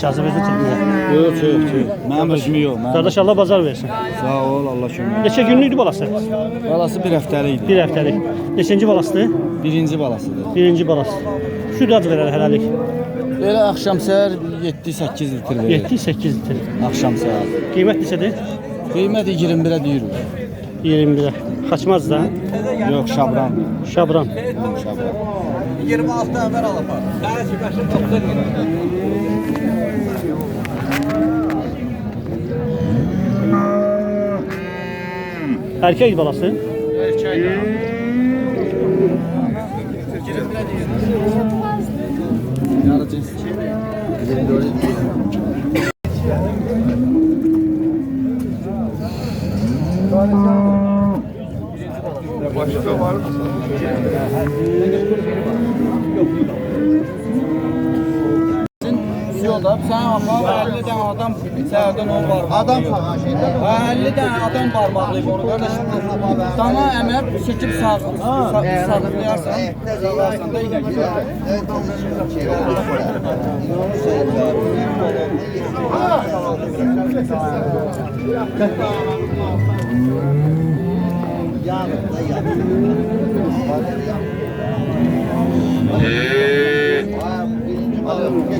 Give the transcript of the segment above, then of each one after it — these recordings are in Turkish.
Cazibesi çekmiyor. Yok, mənim özümü yox. Kardeş Allah bazar versin. Sağ ol, Allah kömək. Neçə günlükdü balası? Balası bir həftəlik idi. Bir həftəlik. Neçənci balasıdır? Birinci balasıdır. Birinci balası. Süd az verər hələlik. Elə axşam səhər 7-8 litr verir. 7-8 litr. Axşam səhər. Qiymət neçədir? Qiymət 21-ə deyir. 21'e. Kaçmaz da. Yox, Şabran. Şabran. 26 əvvəl alıb. Erkek balası. Başka var mı? Yolda sən amma 50 dənə adam səhərdən onu barmaqlayıb. Adam falan şeydə. 50 dənə adam barmaqlayıb onu qardaşım. Dana əmər çəkib sağlayarsan, sağlarsan da yenə gider.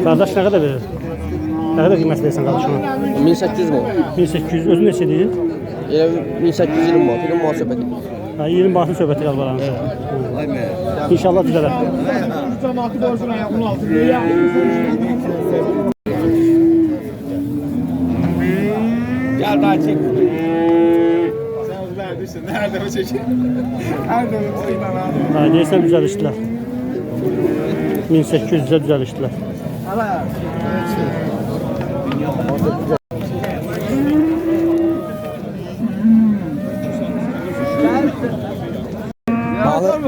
Kardeş ne kadar verir? Ne kadar kıymet verirsen kardeşime? 1800 mu? 1800. Özü neçə deyir? 1820 mu? Film muhasebeti. 20 bahsın söhbəti qalıb aranızda. İnşallah düzələr. Gel daha çek. Sen uzun nerede mi çekeyim? Nerede mi çekeyim? Deyirsən düzəlişdilər. 1800'də düzəlişdilər.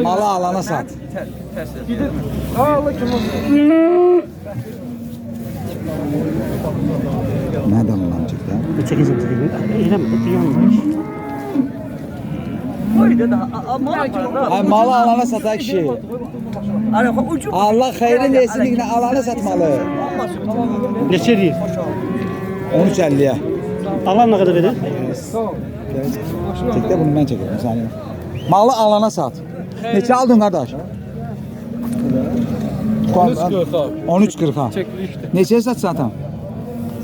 Malı alana sat. Nədən olacaq da? Çəkəcəm, çəkəcəm. Eləmə, yanmış. Ay malı alana sata kişi. Allah xeyrin versin, alana satmalı. Neçə deyir? 13.50'ye. Alan nə qədər verir? Tekdə bunu mən çəkirəm səni. Malı alana sat. Neçə aldın qardaş? 13.40. Neçəyə satsan tam?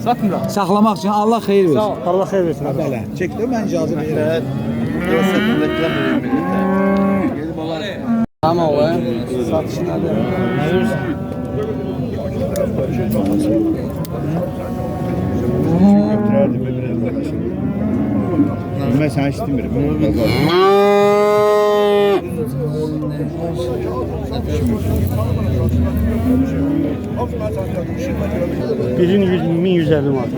Satmıram. Saxlamaq üçün Allah xeyir versin. Allah xeyir versin. Belə. Çəkdə mən icazə verirəm. Tamam o. Satış nədir? Götürərdim biraz da. Mən səni istəmirəm. Birin 1150 manat.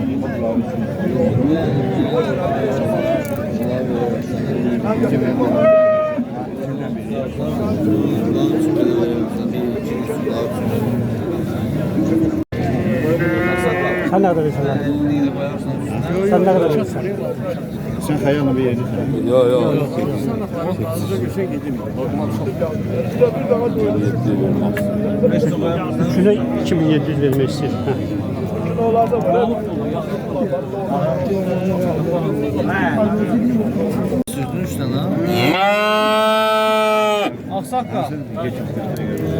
Sen ne kadar verirsen? Sen ne kadar verirsen? Sən xəyalına bir yerdə. Üçüne 2700 vermek istiyor. Sürdün işte lan. Aksakka.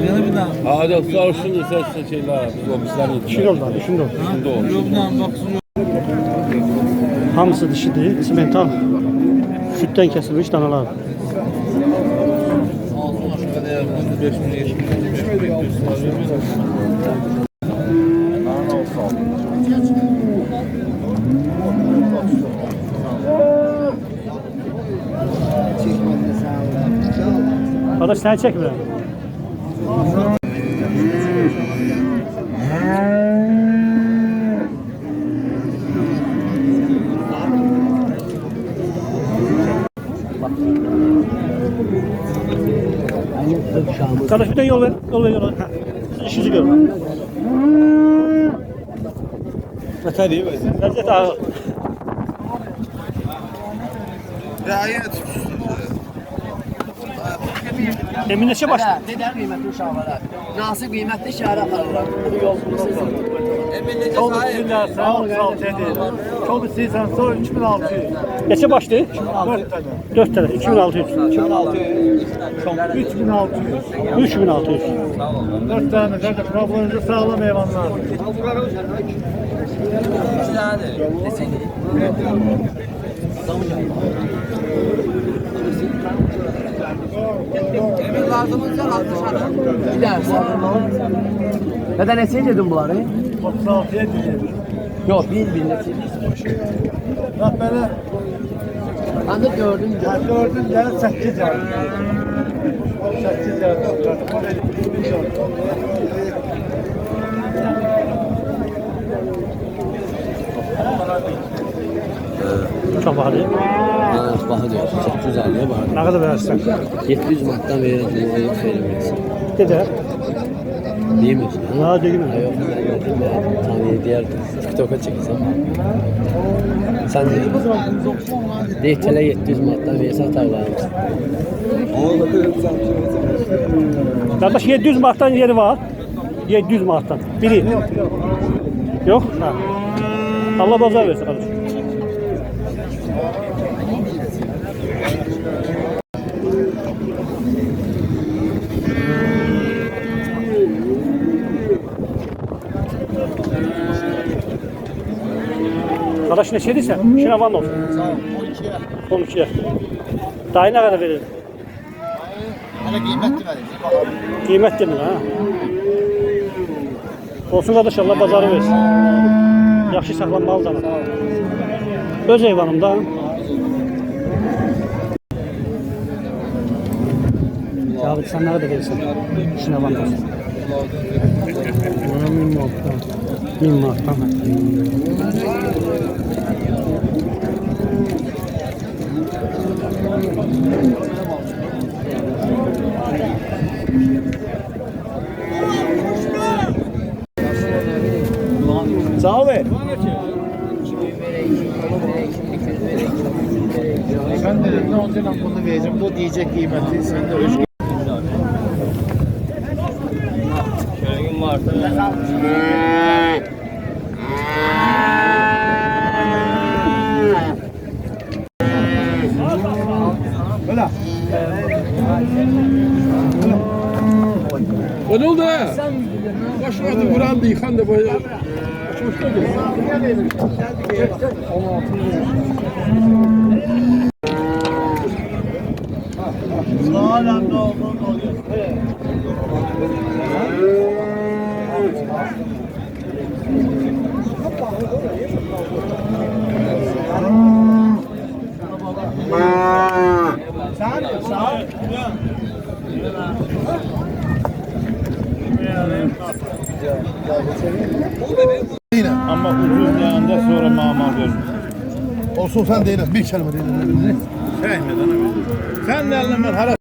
Yana bir daha. Hadi sarışın ses şeyler, komiser Düşün oldu abi, düşün oldu. Yoldan baksın. Hamısı dişidir, simental. Sütten kesilmiş danalar. Kardeş sen çek mi? Kardeş bir de yol ver, yol ver, yol ver. İşinizi görün. Nətər Vəziyyət ağır. Ya yine tutuşsun. Emin neçə başlı? Dedər qiymətli uşaqlara. Nasib qiymətli şəhərə aparırlar. Bu yol sizin. Çok güzel, Sağ ol, dedi. Çok istəyirsən, sonra 2600. Neçə başlı? 4 tane. 4 tane. 2600. 3600. 3600. 4 tane. Zaten problemimizi sağlam hayvanlar. Emin lazımınca 60 adam. Bir dənə satın. Nədən neçəyə dedin bunları? 36'ya gidiyor. Yox, bir neçə. Bak böyle. Ben de gördüm. Ya gördün ya 8 yer. 8 yer. Çok bahalı. Evet, baha diyor. 850'ye baha. Ne kadar verirsen? 700 manattan verirdim. Verilmez. Dede. Değil mi? Ha değil mi? Yok, ben gördüm ya. Tanrı'yı diğer TikTok'a çekeceğim. Sen de TL 700 manattan verirsen atarlar mısın? Kardeş 700 marktan yeri var. 700 marktan. Biri. Yok. Ha. Allah bazar versin kardeş. Kardeş ne şeydiyse, şuna van olsun. Sağ ol. 12'ye. 12'ye. Daha ne kadar verir? Hələ qiymətli verir. Kıymet demir ha. Olsun kardeş Allah bazarı versin. Yaxşı saxlanmalı da. Öz eyvanımda. Cavit sen ne kadar verirsin? Şuna van olsun. 1000 marktan. Sağ ol be. Sen de ne olacak bunu vereceğim. Bu diyecek kıymeti. Sen de öz O ne oldu ha? Başına adı vuran bir yıkan da böyle. Hoşuna gidiyor. sağlam da oluyor. Amma ucuz yanında sonra mama verir. Olsun sen değilim. Bir kelime değilim. Sen de eline hara